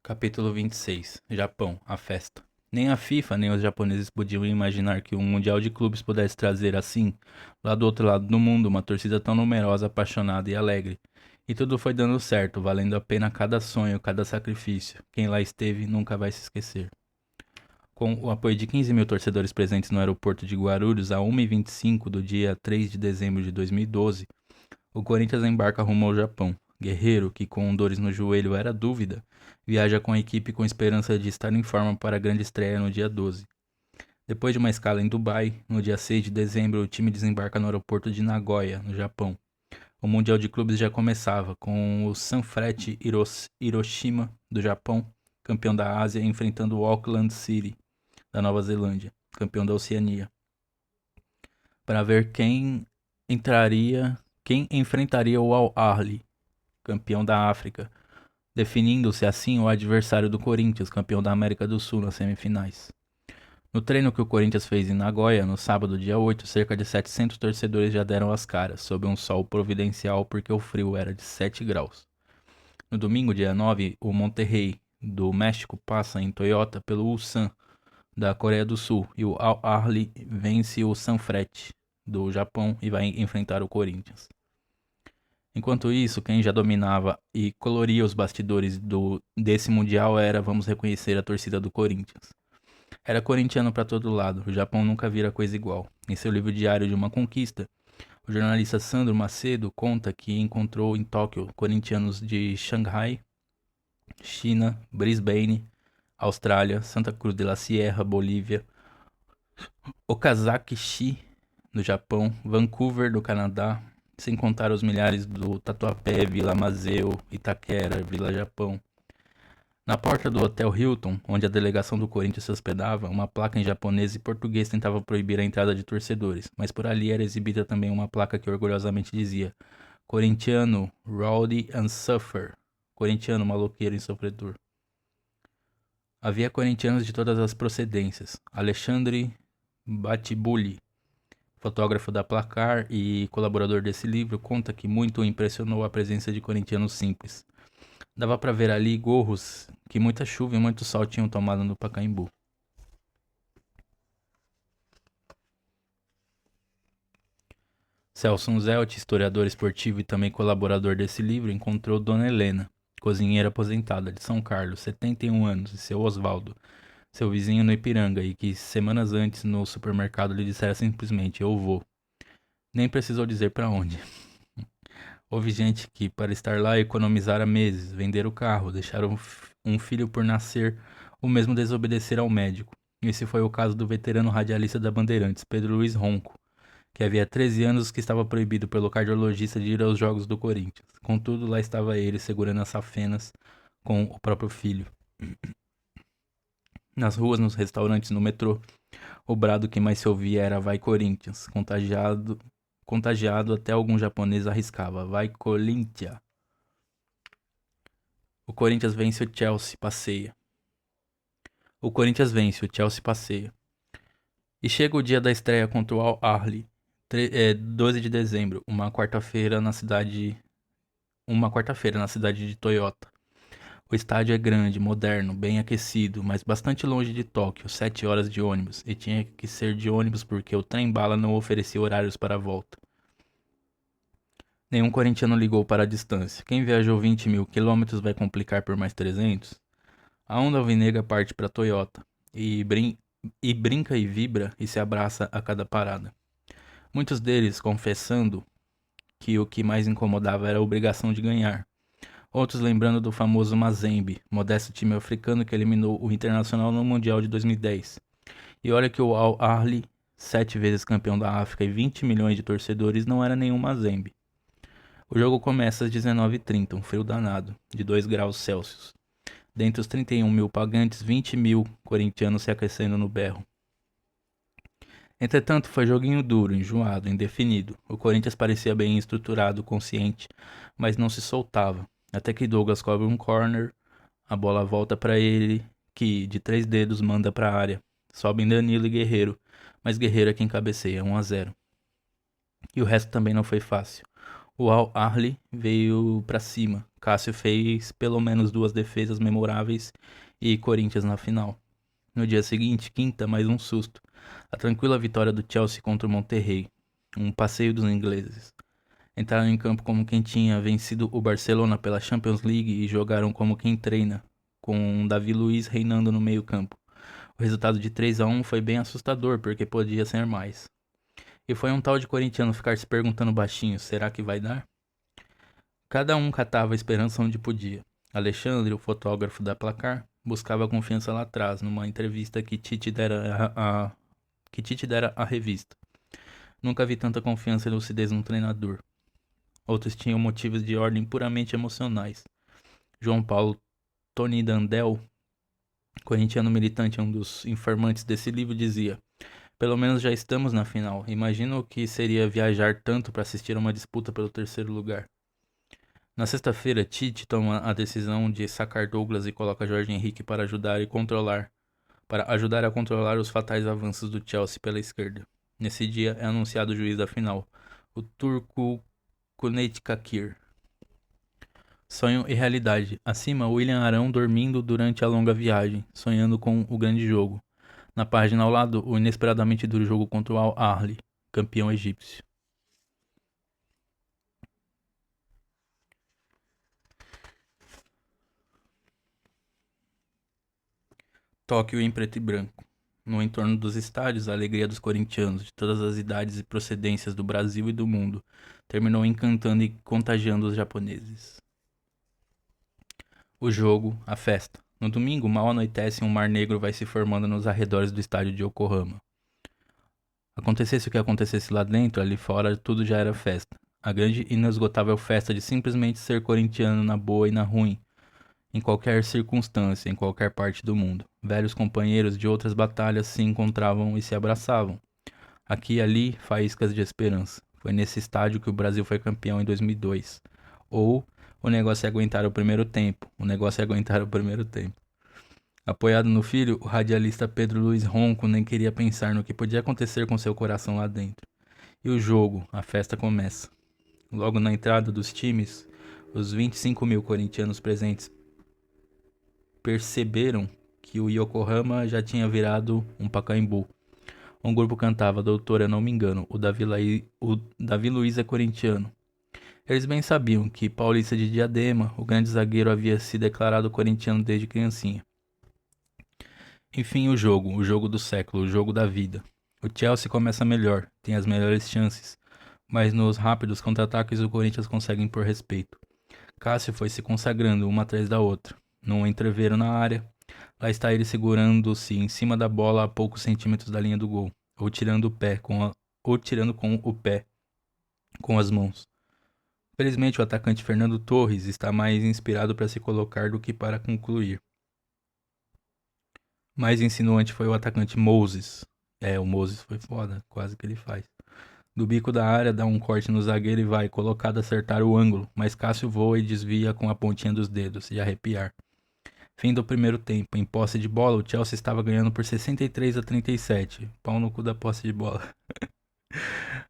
Capítulo 26. Japão, a festa. Nem a FIFA nem os japoneses podiam imaginar que um Mundial de Clubes pudesse trazer assim, lá do outro lado do mundo, uma torcida tão numerosa, apaixonada e alegre. E tudo foi dando certo, valendo a pena cada sonho, cada sacrifício. Quem lá esteve nunca vai se esquecer. Com o apoio de 15 mil torcedores presentes no aeroporto de Guarulhos a 1h25 do dia 3 de dezembro de 2012, o Corinthians embarca rumo ao Japão. Guerreiro, que com dores no joelho era dúvida, viaja com a equipe com esperança de estar em forma para a grande estreia no dia 12. Depois de uma escala em Dubai, no dia 6 de dezembro, o time desembarca no aeroporto de Nagoya, no Japão. O Mundial de Clubes já começava, com o Sanfrecce Hiroshima, do Japão, campeão da Ásia, enfrentando o Auckland City, da Nova Zelândia, campeão da Oceania, para ver quem enfrentaria o Al Ahly, campeão da África, definindo-se assim o adversário do Corinthians, campeão da América do Sul, nas semifinais. No treino que o Corinthians fez em Nagoya, no sábado, dia 8, cerca de 700 torcedores já deram as caras, sob um sol providencial porque o frio era de 7 graus. No domingo, dia 9, o Monterrey, do México, passa em Toyota pelo Ulsan, da Coreia do Sul, e o Al Ahly vence o Sanfrecce, do Japão, e vai enfrentar o Corinthians. Enquanto isso, quem já dominava e coloria os bastidores desse Mundial era, vamos reconhecer, a torcida do Corinthians. Era corintiano para todo lado, o Japão nunca vira coisa igual. Em seu livro diário de uma conquista, o jornalista Sandro Macedo conta que encontrou em Tóquio corintianos de Xangai, China, Brisbane, Austrália, Santa Cruz de la Sierra, Bolívia, Okazaki-shi, no Japão, Vancouver, do Canadá, sem contar os milhares do Tatuapé, Vila Mazeu, Itaquera, Vila Japão. Na porta do Hotel Hilton, onde a delegação do Corinthians se hospedava, uma placa em japonês e português tentava proibir a entrada de torcedores, mas por ali era exibida também uma placa que orgulhosamente dizia: Corintiano, Rowdy and Suffer. Corintiano, maloqueiro e sofredor. Havia corintianos de todas as procedências. Alexandre Batibulli, fotógrafo da Placar e colaborador desse livro, conta que muito o impressionou a presença de corintianos simples. Dava para ver ali gorros que muita chuva e muito sol tinham tomado no Pacaembu. Celso Zelt, historiador esportivo e também colaborador desse livro, encontrou Dona Helena, cozinheira aposentada de São Carlos, 71 anos, e seu Osvaldo, seu vizinho no Ipiranga, e que semanas antes no supermercado lhe dissera simplesmente: Eu vou. Nem precisou dizer para onde. Houve gente que, para estar lá, economizara meses, vender o carro, deixar um filho por nascer, ou mesmo desobedecer ao médico. Esse foi o caso do veterano radialista da Bandeirantes, Pedro Luiz Ronco, que havia 13 anos que estava proibido pelo cardiologista de ir aos jogos do Corinthians. Contudo, lá estava ele, segurando as safenas com o próprio filho. Nas ruas, nos restaurantes, no metrô, o brado que mais se ouvia era Vai Corinthians, contagiado até algum japonês arriscava Vai Corinthians. O Corinthians vence, o Chelsea passeia. O Corinthians vence, o Chelsea passeia. E chega o dia da estreia contra o Al Ahly, 12 de dezembro, uma quarta-feira na cidade de Toyota. O estádio é grande, moderno, bem aquecido, mas bastante longe de Tóquio, 7 horas de ônibus, e tinha que ser de ônibus porque o trem-bala não oferecia horários para a volta. Nenhum corintiano ligou para a distância. Quem viajou 20 mil quilômetros vai complicar por mais 300? A onda alvinegra parte para Toyota e brinca e vibra e se abraça a cada parada. Muitos deles confessando que o que mais incomodava era a obrigação de ganhar. Outros lembrando do famoso Mazembe, modesto time africano que eliminou o Internacional no Mundial de 2010. E olha que o Al Ahly, 7 vezes campeão da África e 20 milhões de torcedores, não era nenhum Mazembe. O jogo começa às 19h30, um frio danado, de 2 graus Celsius. Dentre os 31 mil pagantes, 20 mil corintianos se aquecendo no berro. Entretanto, foi joguinho duro, enjoado, indefinido. O Corinthians parecia bem estruturado, consciente, mas não se soltava. Até que Douglas cobre um corner, a bola volta para ele, que, de 3 dedos, manda para a área. Sobem Danilo e Guerreiro, mas Guerreiro é quem cabeceia, 1-0. E o resto também não foi fácil. O Al Ahly veio pra cima. Cássio fez pelo menos 2 defesas memoráveis e Corinthians na final. No dia seguinte, quinta, mais um susto. A tranquila vitória do Chelsea contra o Monterrey. Um passeio dos ingleses. Entraram em campo como quem tinha vencido o Barcelona pela Champions League e jogaram como quem treina, com Davi Luiz reinando no meio-campo. O resultado de 3-1 foi bem assustador, porque podia ser mais. E foi um tal de corintiano ficar se perguntando baixinho: será que vai dar? Cada um catava a esperança onde podia. Alexandre, o fotógrafo da Placar, buscava confiança lá atrás, numa entrevista que Tite dera à revista. Nunca vi tanta confiança e lucidez num treinador. Outros tinham motivos de ordem puramente emocionais. João Paulo Tony Dandel, corintiano militante, um dos informantes desse livro, dizia: pelo menos já estamos na final. Imagino o que seria viajar tanto para assistir a uma disputa pelo terceiro lugar. Na sexta-feira, Tite toma a decisão de sacar Douglas e coloca Jorge Henrique para ajudar a controlar os fatais avanços do Chelsea pela esquerda. Nesse dia é anunciado o juiz da final, o turco Cüneyt Çakır. Sonho e realidade. Acima, William Arão dormindo durante a longa viagem, sonhando com o grande jogo. Na página ao lado, o inesperadamente duro jogo contra o Al Ahly, campeão egípcio. Tóquio em preto e branco. No entorno dos estádios, a alegria dos corintianos, de todas as idades e procedências do Brasil e do mundo, terminou encantando e contagiando os japoneses. O jogo, a festa. No domingo, mal anoitece e um mar negro vai se formando nos arredores do estádio de Yokohama. Acontecesse o que acontecesse lá dentro, ali fora tudo já era festa. A grande e inesgotável festa de simplesmente ser corintiano na boa e na ruim, em qualquer circunstância, em qualquer parte do mundo. Velhos companheiros de outras batalhas se encontravam e se abraçavam. Aqui e ali, faíscas de esperança. Foi nesse estádio que o Brasil foi campeão em 2002. Ou o negócio é aguentar o primeiro tempo. O negócio é aguentar o primeiro tempo. Apoiado no filho, o radialista Pedro Luiz Ronco nem queria pensar no que podia acontecer com seu coração lá dentro. E o jogo, a festa começa. Logo na entrada dos times, os 25 mil corintianos presentes perceberam que o Yokohama já tinha virado um Pacaembu. Um grupo cantava: doutora, não me engano, o Davi Luiz é corintiano. Eles bem sabiam que Paulista de Diadema, o grande zagueiro, havia se declarado corintiano desde criancinha. Enfim, o jogo do século, o jogo da vida. O Chelsea começa melhor, tem as melhores chances, mas nos rápidos contra-ataques o Corinthians consegue impor respeito. Cássio foi se consagrando uma atrás da outra. Num entreveiro na área, lá está ele segurando-se em cima da bola a poucos centímetros da linha do gol, ou tirando com o pé, com as mãos. Felizmente o atacante Fernando Torres está mais inspirado para se colocar do que para concluir. Mais insinuante foi o atacante Moses. O Moses foi foda, quase que ele faz. Do bico da área, dá um corte no zagueiro e vai, colocado, acertar o ângulo, mas Cássio voa e desvia com a pontinha dos dedos, de arrepiar. Fim do primeiro tempo. Em posse de bola, o Chelsea estava ganhando por 63-37. Pau no cu da posse de bola.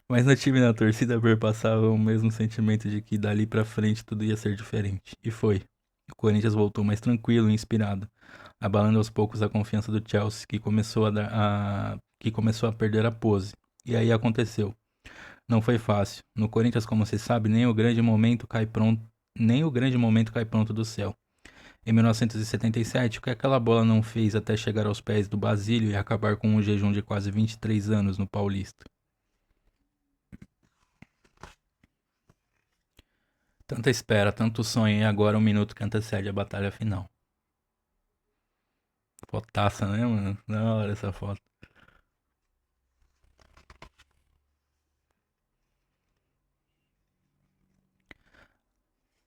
Mas no time e na torcida perpassava o mesmo sentimento de que dali pra frente tudo ia ser diferente. E foi. O Corinthians voltou mais tranquilo e inspirado, abalando aos poucos a confiança do Chelsea, que começou a perder a pose. E aí aconteceu. Não foi fácil. No Corinthians, como se sabe, nem o grande momento cai pronto do céu. Em 1977, o que aquela bola não fez até chegar aos pés do Basílio e acabar com um jejum de quase 23 anos no Paulista? Tanta espera, tanto sonho e agora um minuto que antecede a batalha final. Fotaça, né, mano? Da hora essa foto.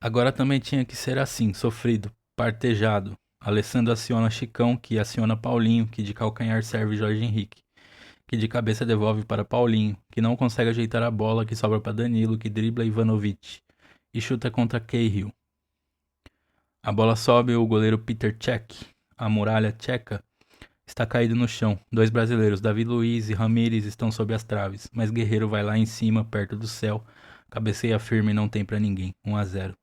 Agora também tinha que ser assim, sofrido, partejado. Alessandro aciona Chicão, que aciona Paulinho, que de calcanhar serve Jorge Henrique, que de cabeça devolve para Paulinho, que não consegue ajeitar a bola, que sobra para Danilo, que dribla Ivanovic e chuta contra Cahill. A bola sobe, o goleiro Peter Cech, a muralha tcheca, está caído no chão. Dois brasileiros, Davi Luiz e Ramírez, estão sob as traves, mas Guerreiro vai lá em cima, perto do céu, Cabeceia firme e não tem pra ninguém. 1-0.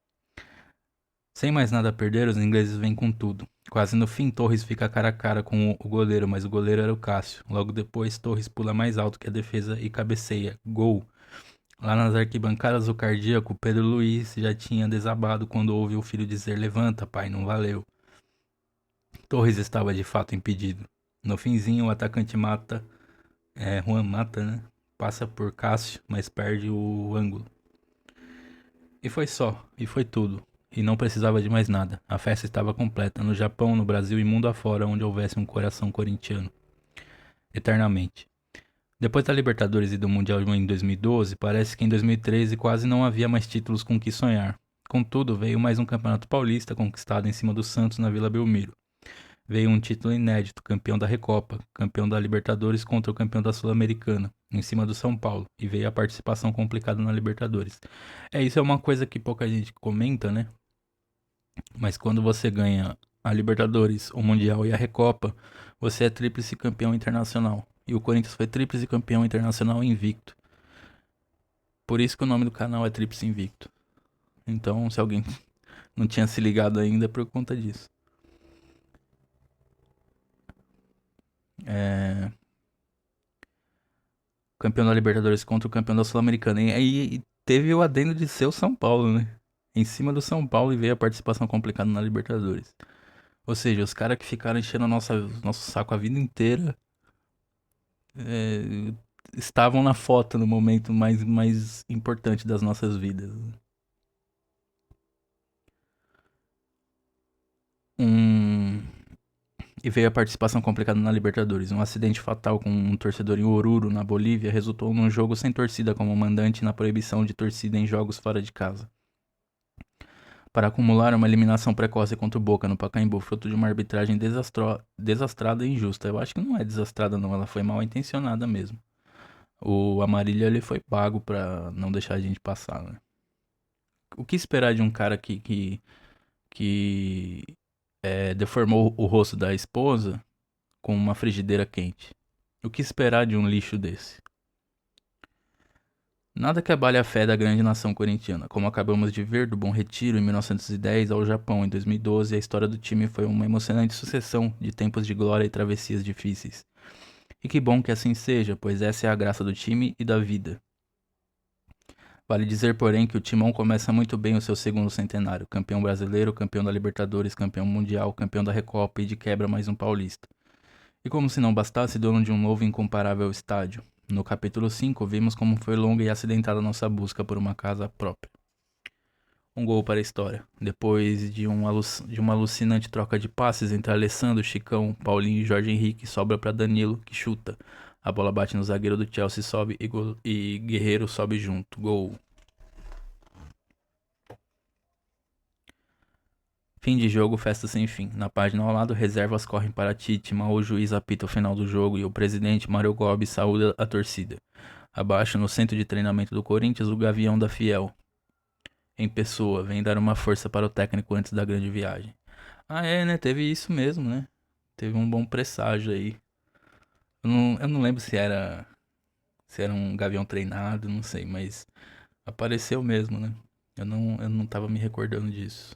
Sem mais nada a perder, os ingleses vêm com tudo. Quase no fim, Torres fica cara a cara com o goleiro, mas o goleiro era o Cássio. Logo depois, Torres pula mais alto que a defesa e cabeceia. Gol! Lá nas arquibancadas, o cardíaco Pedro Luiz já tinha desabado quando ouve o filho dizer: Levanta, pai, não valeu. Torres estava de fato impedido. No finzinho, o atacante mata, Juan mata, né? Passa por Cássio, mas perde o ângulo. E foi só, e foi tudo. E não precisava de mais nada. A festa estava completa, no Japão, no Brasil e mundo afora, onde houvesse um coração corintiano. Eternamente. Depois da Libertadores e do Mundial em 2012, parece que em 2013 quase não havia mais títulos com que sonhar. Contudo, veio mais um Campeonato Paulista conquistado em cima do Santos na Vila Belmiro. Veio um título inédito, campeão da Recopa, campeão da Libertadores contra o campeão da Sul-Americana, em cima do São Paulo, e veio a participação complicada na Libertadores. Isso é uma coisa que pouca gente comenta, né? Mas quando você ganha a Libertadores, o Mundial e a Recopa, você é tríplice campeão internacional. E o Corinthians foi tríplice campeão internacional invicto. Por isso que o nome do canal é Tríplice Invicto. Então, se alguém não tinha se ligado ainda, é por conta disso. Campeão da Libertadores contra o campeão da Sul-Americana. E aí teve o adendo de ser o São Paulo, né? Em cima do São Paulo e veio a participação complicada na Libertadores. Ou seja, os caras que ficaram enchendo nosso saco a vida inteira é, estavam na foto no momento mais importante das nossas vidas. Um, e veio a participação complicada na Libertadores. Um acidente fatal com um torcedor em Oruro, na Bolívia, resultou num jogo sem torcida como mandante e na proibição de torcida em jogos fora de casa. Para acumular uma eliminação precoce contra o Boca no Pacaembu, fruto de uma arbitragem desastrada e injusta. Eu acho que não é desastrada não, ela foi mal intencionada mesmo. O Amarillo ele foi pago pra não deixar a gente passar, né? O que esperar de um cara que deformou o rosto da esposa com uma frigideira quente? O que esperar de um lixo desse? Nada que abale a fé da grande nação corintiana. Como acabamos de ver, do Bom Retiro em 1910 ao Japão em 2012, a história do time foi uma emocionante sucessão de tempos de glória e travessias difíceis. E que bom que assim seja, pois essa é a graça do time e da vida. Vale dizer, porém, que o Timão começa muito bem o seu segundo centenário. Campeão brasileiro, campeão da Libertadores, campeão mundial, campeão da Recopa e de quebra mais um paulista. E como se não bastasse, dono de um novo e incomparável estádio. No capítulo 5, vimos como foi longa e acidentada nossa busca por uma casa própria. Um gol para a história. Depois de uma alucinante troca de passes entre Alessandro, Chicão, Paulinho e Jorge Henrique, sobra para Danilo, que chuta. A bola bate no zagueiro do Chelsea, sobe e Guerreiro sobe junto. Gol. Fim de jogo, festa sem fim. Na página ao lado, reservas correm para Tite, mal o juiz apita o final do jogo e o presidente Mário Gobi saúda a torcida. Abaixo, no centro de treinamento do Corinthians, o Gavião da Fiel, em pessoa, vem dar uma força para o técnico antes da grande viagem. Né? Teve isso mesmo, né? Teve um bom presságio aí. Eu não lembro se era um gavião treinado, não sei, mas apareceu mesmo, né? Eu não tava me recordando disso.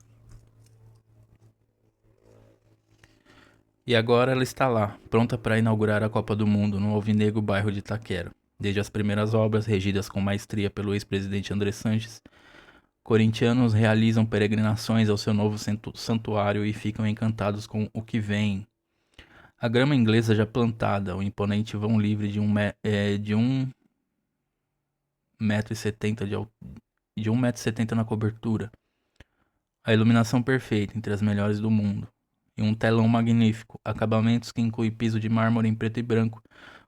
E agora ela está lá, pronta para inaugurar a Copa do Mundo no alvinegro bairro de Itaquera. Desde as primeiras obras, regidas com maestria pelo ex-presidente André Sanches, corintianos realizam peregrinações ao seu novo santuário e ficam encantados com o que vem. A grama inglesa já plantada, o imponente vão livre de 1,70 m de 1,70 m na cobertura. A iluminação perfeita, entre as melhores do mundo. E um telão magnífico, acabamentos que incluem piso de mármore em preto e branco,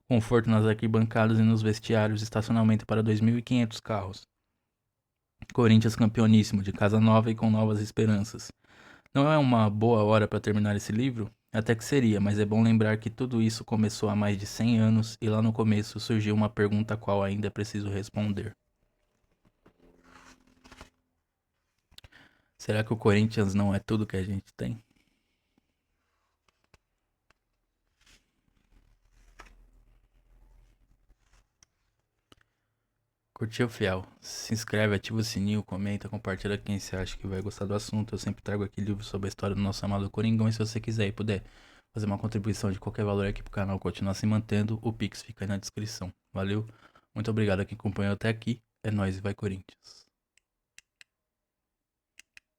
conforto nas arquibancadas e nos vestiários, estacionamento para 2.500 carros. Corinthians campeoníssimo, de casa nova e com novas esperanças. Não é uma boa hora para terminar esse livro? Até que seria, mas é bom lembrar que tudo isso começou há mais de 100 anos e lá no começo surgiu uma pergunta a qual ainda é preciso responder. Será que o Corinthians não é tudo que a gente tem? Curtiu, fiel? Se inscreve, ativa o sininho, comenta, compartilha quem você acha que vai gostar do assunto. Eu sempre trago aqui livros sobre a história do nosso amado Coringão. E se você quiser e puder fazer uma contribuição de qualquer valor aqui pro canal continuar se mantendo, o Pix fica aí na descrição. Valeu? Muito obrigado a quem acompanhou até aqui. É nóis e vai Corinthians.